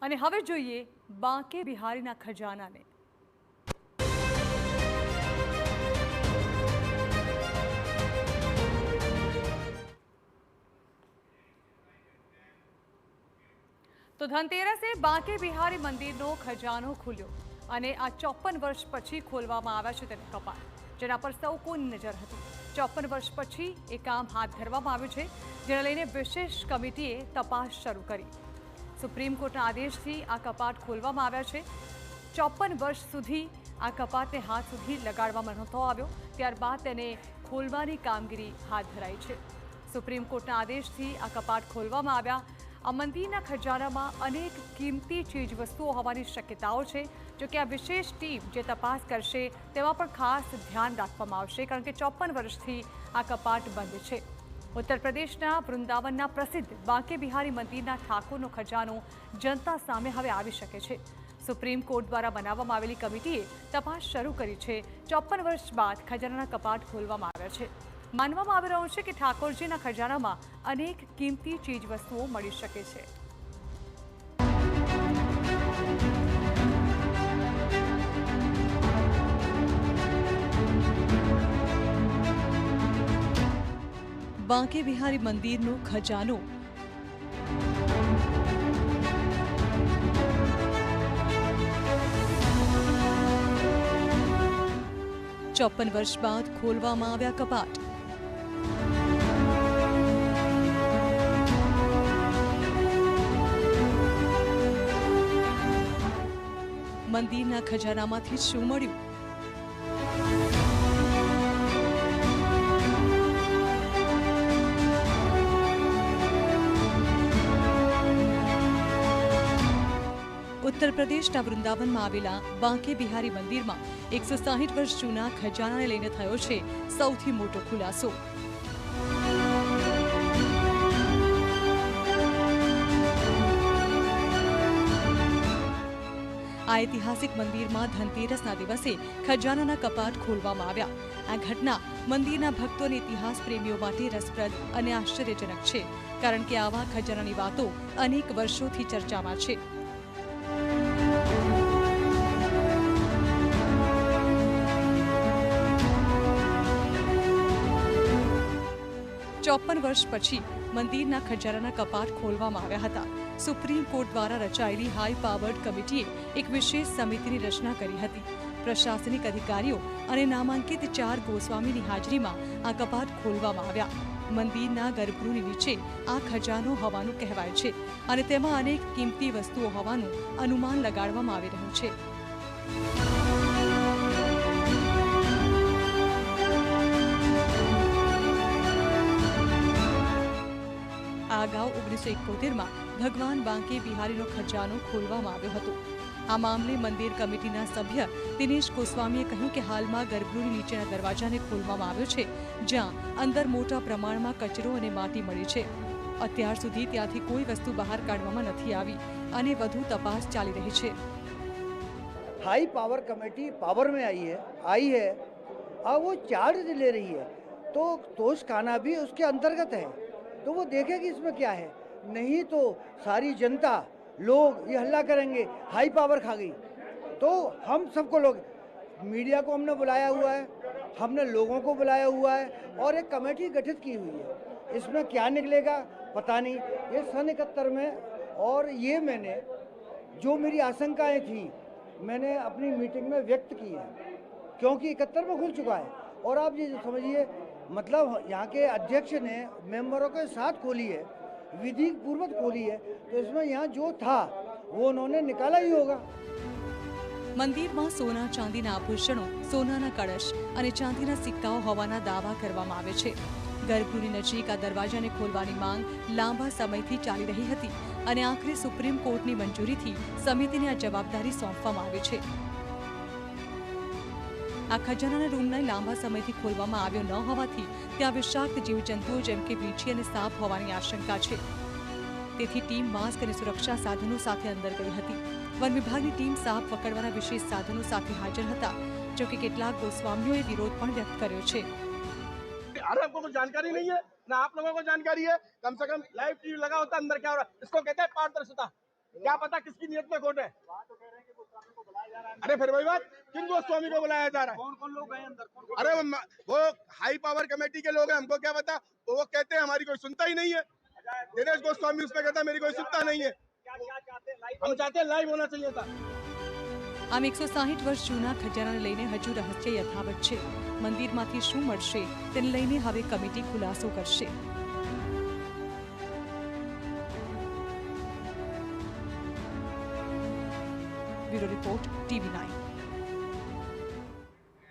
અને હવે જોઈએ બાંકે બિહારીના ખજાનાને। તો ધનતેરસે બાંકે બિહારી મંદિરનો ખજાનો ખુલ્યો અને આ 54 વર્ષ પછી ખોલવામાં આવ્યા છે તેના કપાટ, જેના પર સૌ કોઈની નજર હતી। 54 વર્ષ પછી એ કામ હાથ ધરવામાં આવ્યું છે, જેને લઈને વિશેષ કમિટીએ તપાસ શરૂ કરી। સુપ્રીમ કોર્ટના આદેશથી આ કપાટ ખોલવામાં આવ્યા છે। 54 વર્ષ સુધી આ કપાટને હાથ સુધી લગાડવામાં નહોતો આવ્યો, ત્યારબાદ તેને ખોલવાની કામગીરી હાથ ધરાઈ છે। સુપ્રીમ કોર્ટના આદેશથી આ કપાટ ખોલવામાં આવ્યા। આ મંદિરના ખજાનામાં અનેક કિંમતી ચીજ વસ્તુઓ હોવાની શક્યતાઓ છે, જો કે આ વિશેષ ટીમ જે તપાસ કરશે તેમાં પણ ખાસ ધ્યાન રાખવામાં આવશે, કારણ કે 54 વર્ષથી આ કપાટ બંધ છે। ઉત્તર પ્રદેશના વૃંદાવનના પ્રસિદ્ધ બાંકે બિહારી મંદિરના ઠાકોરનો ખજાનો જનતા સામે હવે આવી શકે છે। સુપ્રીમ કોર્ટ દ્વારા બનાવવામાં આવેલી કમિટીએ તપાસ શરૂ કરી છે। 54 વર્ષ બાદ ખજાનાના કપાટ ખોલવામાં આવ્યા છે। માનવામાં આવી રહ્યું છે કે ઠાકોરજીના ખજાનામાં અનેક કિંમતી ચીજ વસ્તુઓ મળી શકે છે। બાંકે બિહારી મંદિરનો ખજાનો। 54 વર્ષ બાદ ખોલવામાં આવ્યા કપાટ। મંદિરના ખજાનામાંથી શું મળ્યું? ઉત્તર પ્રદેશના વૃંદાવનમાં આવેલા બાંકે બિહારી મંદિરમાં 160 વર્ષ જૂના ખજાનાને લઈને થયો છે સૌથી મોટો ખુલાસો। આ ઐતિહાસિક મંદિરમાં ધનતેરસના દિવસે ખજાનાના કપાટ ખોલવામાં આવ્યા। આ ઘટના મંદિરના ભક્તો અને ઇતિહાસ પ્રેમીઓ માટે રસપ્રદ અને આશ્ચર્યજનક છે, કારણ કે આવા ખજાનાની વાતો અનેક વર્ષોથી ચર્ચામાં છે। ચોપન વર્ષ પછી મંદિરના ખજાનાના કપાટ ખોલવામાં આવ્યા હતા। સુપ્રીમ કોર્ટ દ્વારા રચાયેલી હાઈ પાવર્ડ કમિટીએ એક વિશેષ સમિતિની રચના કરી હતી। પ્રશાસનિક અધિકારીઓ અને નામાંકિત 4 ગોસ્વામીની હાજરીમાં આ કપાટ ખોલવામાં આવ્યા। મંદિરના ગર્ભગૃહની નીચે આ ખજાનો હોવાનું કહેવાય છે અને તેમાં અનેક કિંમતી વસ્તુઓ હોવાનું અનુમાન લગાડવામાં આવી રહ્યું છે। આ અગાઉ 1971માં ભગવાન બાંકે બિહારીનો ખજાનો ખોલવામાં આવ્યો હતો। આ મામલે મંદિર કમિટીના સભ્ય દિનેશ ગોસ્વામીએ કહ્યું કે હાલમાં ગર્ભગૃહની નીચેના દરવાજાને ખોલવામાં આવ્યો છે, જ્યાં અંદર મોટા પ્રમાણમાં કચરો અને માટી મળી છે। અત્યાર સુધી ત્યાંથી કોઈ વસ્તુ બહાર કાઢવામાં નથી આવી અને વધુ તપાસ ચાલી રહી છે। हाई पावर कमेटी पावर में आई है अब वो चार्ज ले रही है, तो तोश खाना भी उसके अंतर्गत है, तो वो देखेगी इसमें क्या है। नहीं तो सारी जनता लोग ये हल्ला करेंगे हाई पावर खा गई। तो हम सबको लोग मीडिया को हमने बुलाया हुआ है, हमने लोगों को बुलाया हुआ है और एक कमेटी गठित की हुई है। इसमें क्या निकलेगा पता नहीं। ये सन 71 में और ये मैंने जो मेरी आशंकाएं थी मैंने अपनी मीटिंग में व्यक्त की है, क्योंकि 71 में खुल चुका है। और आप ये समझिए, मतलब यहाँ के अध्यक्ष ने मेंबरों के साथ खोली है, विधि पूर्वक खोली है, तो इसमें यहाँ जो था वो उन्होंने निकाला ही होगा। મંદિરમાં સોના ચાંદીના આભૂષણો, સોનાના કળશ અને ચાંદીના સિક્કાઓ હોવાના દાવા કરવામાં આવે છે। ગર્ભગૃહની નજીક આ દરવાજાને ખોલવાની માંગ લાંબા સમયથી ચાલી રહી હતી અને આખરે સુપ્રીમ કોર્ટની મંજૂરીથી સમિતિને આ જવાબદારી સોંપવામાં આવી છે। આ ખજાનાના રૂમને લાંબા સમયથી ખોલવામાં આવ્યો ન હોવાથી ત્યાં વિષાક્ત જીવજંતુઓ જેમ કે વીંછી અને સાપ હોવાની આશંકા છે। તેથી ટીમ માસ્ક અને સુરક્ષા સાધનો સાથે અંદર ગઈ હતી। વન વિભાગની ટીમ સાપ પકડવાના વિશેષ સાધનો સાથે હાજર હતા, જો કે કેટલાક ગોસ્વામીઓએ વિરોધ પણ વ્યક્ત કર્યો છે। अरे हमको कुछ जानकारी नहीं है, ना आप लोगों को जानकारी है। कम से कम लाइव टीवी लगा होता अंदर क्या हो रहा है, इसको कहते हैं पारदर्शिता। क्या पता किसकी नियत में खोट है। अरे फिर वही बात, किन गोस्वामी को बुलाया जा रहा है? कौन कौन लोग हैं अंदर? अरे वो हाई पावर कमेटी के लोग हैं, हमको क्या पता। तो वो कहते हैं हमारी कोई सुनता ही नहीं है। दिनेश गोस्वामी उसमें कहता है मेरी कोई सुनता नहीं है। हम चाहते हैं लाइव होना चाहिए था। આમ 160 વર્ષ જૂના ખજાનાને લઈને હજુ રહસ્ય યથાવત છે. મંદિરમાંથી શું મળશે તેને લઈને હવે કમિટી ખુલાસો કરશે. Bureau report TV9.